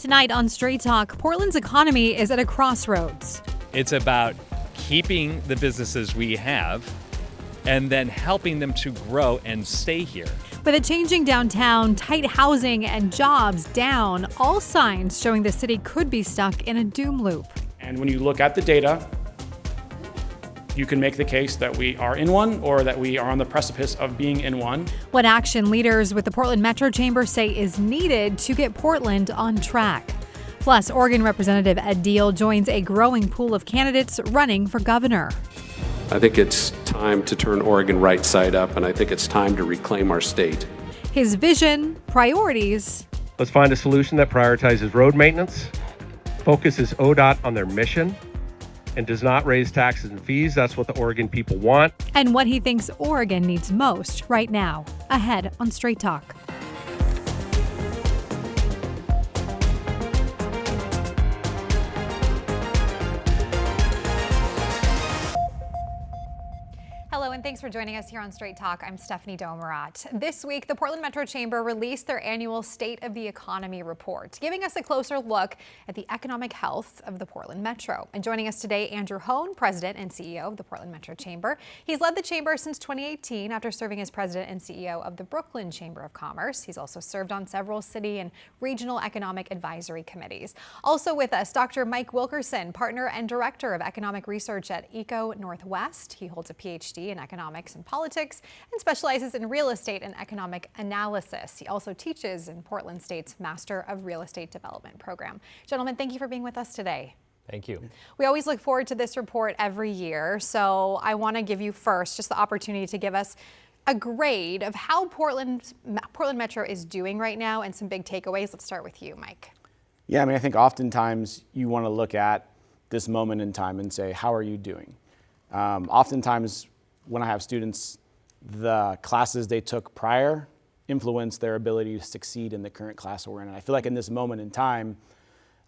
Tonight on Straight Talk, Portland's economy is at a crossroads. It's about keeping the businesses we have and then helping them to grow and stay here. With a changing downtown, tight housing, and jobs down, all signs showing the city could be stuck in a doom loop. And when you look at the data, you can make the case that we are in one or that we are on the precipice of being in one. What action leaders with the Portland Metro Chamber say is needed to get Portland on track. Plus, Oregon Representative Ed Deal joins a growing pool of candidates running for governor. I think it's time to turn Oregon right side up, and I think it's time to reclaim our state. His vision, priorities. Let's find a solution that prioritizes road maintenance, focuses ODOT on their mission, and does not raise taxes and fees. That's what the Oregon people want. And what he thinks Oregon needs most right now. Ahead on Straight Talk. Hello, and thanks for joining us here on Straight Talk. I'm Stephanie Domerat. This week, the Portland Metro Chamber released their annual State of the Economy report, giving us a closer look at the economic health of the Portland Metro. And joining us today, Andrew Hone, President and CEO of the Portland Metro Chamber. He's led the chamber since 2018 after serving as President and CEO of the Brooklyn Chamber of Commerce. He's also served on several city and regional economic advisory committees. Also with us, Dr. Mike Wilkerson, Partner and Director of Economic Research at Eco Northwest. He holds a PhD in economics and politics and specializes in real estate and economic analysis. He also teaches in Portland State's Master of Real Estate Development program. Gentlemen, thank you for being with us today. Thank you. We always look forward to this report every year, so I want to give you first just the opportunity to give us a grade of how Portland Metro is doing right now and some big takeaways. Let's start with you, Mike. Yeah, I mean, I think oftentimes you want to look at this moment in time and say, how are you doing? Oftentimes when I have students, the classes they took prior influence their ability to succeed in the current class we're in. And I feel like in this moment in time,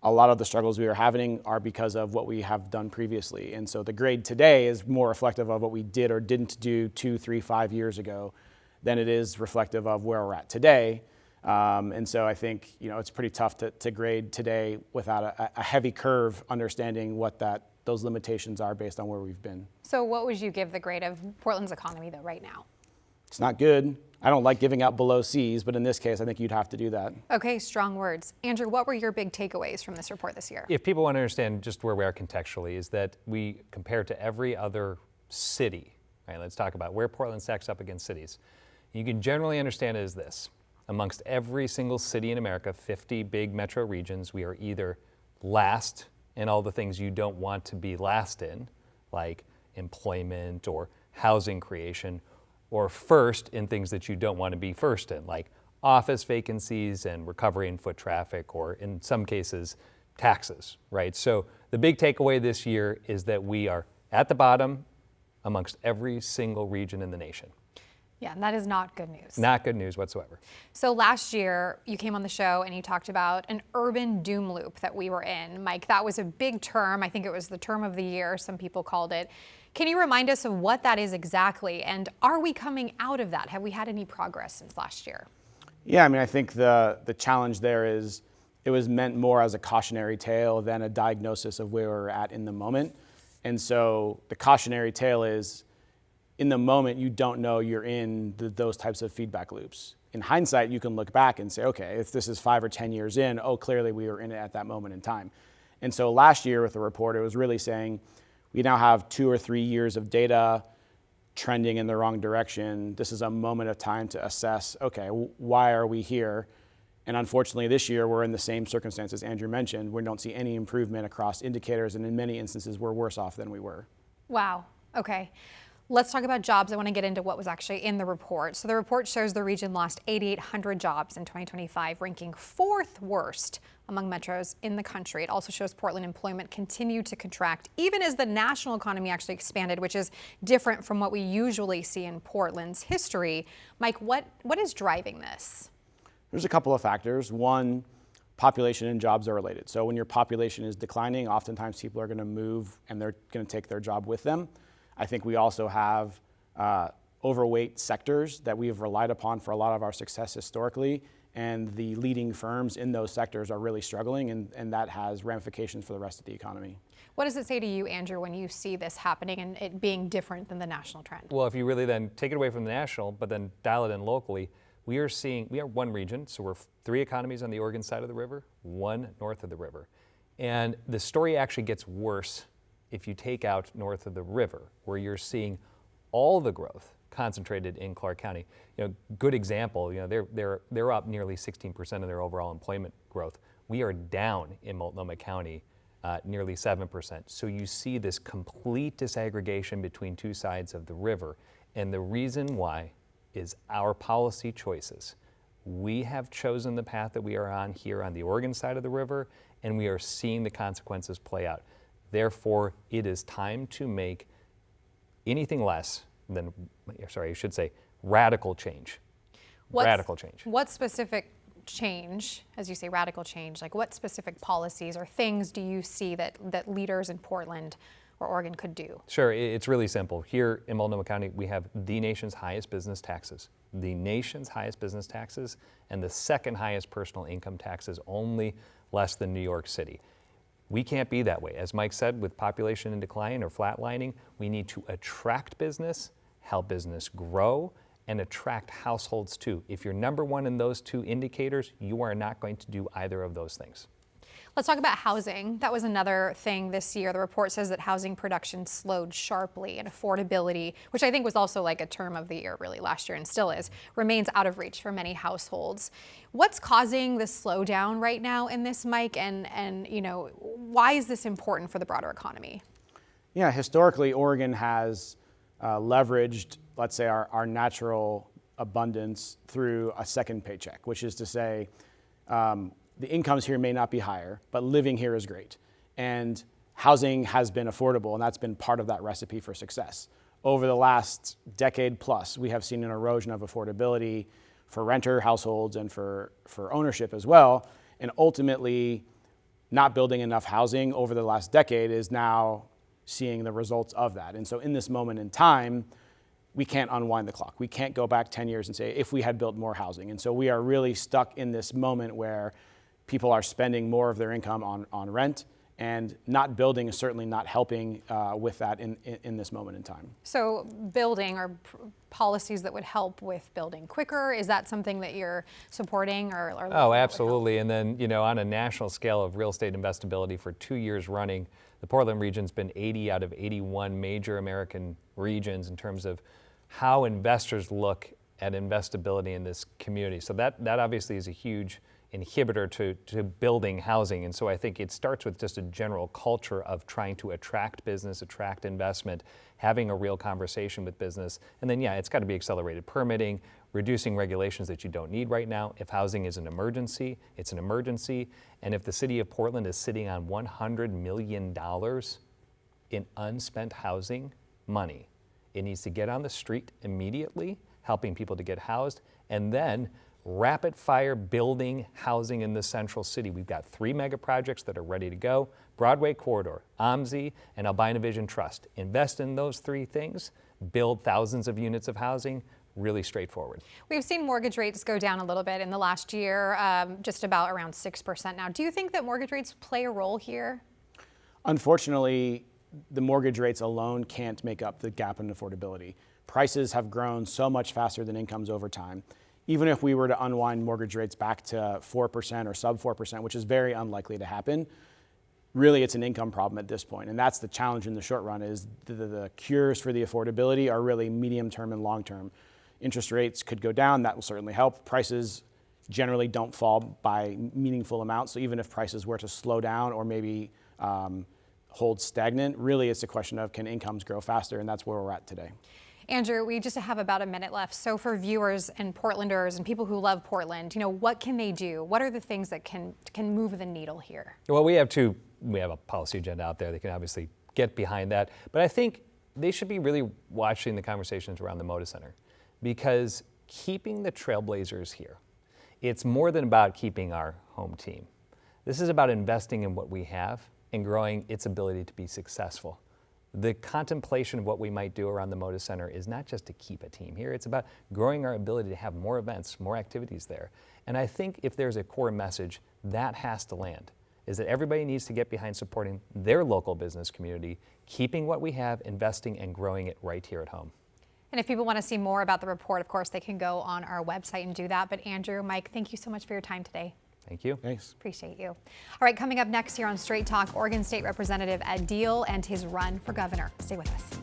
a lot of the struggles we are having are because of what we have done previously. And so the grade today is more reflective of what we did or didn't do 2, 3, 5 years ago than it is reflective of where we're at today. And so I think, it's pretty tough to grade today without a heavy curve understanding what those limitations are based on where we've been. So what would you give the grade of Portland's economy though right now? It's not good. I don't like giving out below C's, but in this case, I think you'd have to do that. Okay, strong words. Andrew, what were your big takeaways from this report this year? If people want to understand just where we are contextually, is that we compare to every other city. Right, let's talk about where Portland stacks up against cities. You can generally understand it as this. Amongst every single city in America, 50 big metro regions, we are either last in all the things you don't want to be last in, like employment or housing creation, or first in things that you don't want to be first in, like office vacancies and recovery in foot traffic, or in some cases, taxes, right? So the big takeaway this year is that we are at the bottom amongst every single region in the nation. Yeah, and that is not good news. Not good news whatsoever. So last year, you came on the show and you talked about an urban doom loop that we were in. Mike, that was a big term. I think it was the term of the year, some people called it. Can you remind us of what that is exactly? And are we coming out of that? Have we had any progress since last year? Yeah, I mean, I think the challenge there is it was meant more as a cautionary tale than a diagnosis of where we're at in the moment. And so the cautionary tale is, in the moment, you don't know you're in those types of feedback loops. In hindsight, you can look back and say, okay, if this is 5 or 10 years in, clearly we were in it at that moment in time. And so last year with the report, it was really saying we now have 2 or 3 years of data trending in the wrong direction. This is a moment of time to assess, okay, why are we here? And unfortunately, this year, we're in the same circumstances Andrew mentioned. We don't see any improvement across indicators, and in many instances, we're worse off than we were. Wow, okay. Let's talk about jobs. I want to get into what was actually in the report. So the report shows the region lost 8,800 jobs in 2025, ranking 4th worst among metros in the country. It also shows Portland employment continued to contract, even as the national economy actually expanded, which is different from what we usually see in Portland's history. Mike, what is driving this? There's a couple of factors. One, population and jobs are related. So when your population is declining, oftentimes people are going to move and they're going to take their job with them. I think we also have overweight sectors that we have relied upon for a lot of our success historically, and the leading firms in those sectors are really struggling, and that has ramifications for the rest of the economy. What does it say to you, Andrew, when you see this happening and it being different than the national trend? Well, if you really then take it away from the national, but then dial it in locally, we are one region, so we're 3 economies on the Oregon side of the river, 1 north of the river. And the story actually gets worse if you take out north of the river, where you're seeing all the growth concentrated in Clark County. Good example, they're up nearly 16% of their overall employment growth. We are down in Multnomah County nearly 7%. So you see this complete disaggregation between 2 sides of the river. And the reason why is our policy choices. We have chosen the path that we are on here on the Oregon side of the river, and we are seeing the consequences play out. Therefore, it is time to make anything less than, radical change. Radical change. What specific change, as you say, radical change, like what specific policies or things do you see that leaders in Portland or Oregon could do? Sure, it's really simple. Here in Multnomah County, we have the nation's highest business taxes, and the second highest personal income taxes, only less than New York City. We can't be that way. As Mike said, with population in decline or flatlining, we need to attract business, help business grow, and attract households too. If you're number 1 in those 2 indicators, you are not going to do either of those things. Let's talk about housing. That was another thing this year. The report says that housing production slowed sharply, and affordability, which I think was also like a term of the year really last year and still is, remains out of reach for many households. What's causing the slowdown right now in this, Mike? And why is this important for the broader economy? Yeah, historically, Oregon has leveraged, let's say, our natural abundance through a second paycheck, which is to say, the incomes here may not be higher, but living here is great. And housing has been affordable, and that's been part of that recipe for success. Over the last decade plus, we have seen an erosion of affordability for renter households and for ownership as well. And ultimately, not building enough housing over the last decade is now seeing the results of that. And so in this moment in time, we can't unwind the clock. We can't go back 10 years and say, if we had built more housing. And so we are really stuck in this moment where people are spending more of their income on rent, and not building is certainly not helping with that in this moment in time. So building or policies that would help with building quicker, is that something that you're supporting or Oh, absolutely. And then, on a national scale of real estate investability for 2 years running, the Portland region's been 80 out of 81 major American regions in terms of how investors look at investability in this community. So that obviously is a huge inhibitor to building housing. And so I think it starts with just a general culture of trying to attract business, attract investment, having a real conversation with business. And then, it's got to be accelerated permitting, reducing regulations that you don't need right now. If housing is an emergency, it's an emergency. And if the city of Portland is sitting on $100 million in unspent housing money, it needs to get on the street immediately, helping people to get housed, and then rapid fire building housing in the central city. We've got 3 mega projects that are ready to go: Broadway Corridor, OMSI, and Albina Vision Trust. Invest in those 3 things, build thousands of units of housing. Really straightforward. We've seen mortgage rates go down a little bit in the last year, just about around 6% now. Do you think that mortgage rates play a role here? Unfortunately, the mortgage rates alone can't make up the gap in affordability. Prices have grown so much faster than incomes over time. Even if we were to unwind mortgage rates back to 4% or sub 4%, which is very unlikely to happen, really it's an income problem at this point. And that's the challenge in the short run, is the cures for the affordability are really medium term and long term. Interest rates could go down, that will certainly help. Prices generally don't fall by meaningful amounts. So even if prices were to slow down or maybe hold stagnant, really it's a question of, can incomes grow faster? And that's where we're at today. Andrew, we just have about a minute left. So for viewers and Portlanders and people who love Portland, what can they do? What are the things that can move the needle here? Well, we have a policy agenda out there. They can obviously get behind that. But I think they should be really watching the conversations around the Moda Center, because keeping the Trailblazers here, it's more than about keeping our home team. This is about investing in what we have and growing its ability to be successful. The contemplation of what we might do around the Moda Center is not just to keep a team here, it's about growing our ability to have more events, more activities there. And I think if there's a core message, that has to land, is that everybody needs to get behind supporting their local business community, keeping what we have, investing and growing it right here at home. And if people want to see more about the report, of course, they can go on our website and do that. But Andrew, Mike, thank you so much for your time today. Thank you. Thanks. Appreciate you. All right, coming up next here on Straight Talk, Oregon State Representative Ed Deal and his run for governor. Stay with us.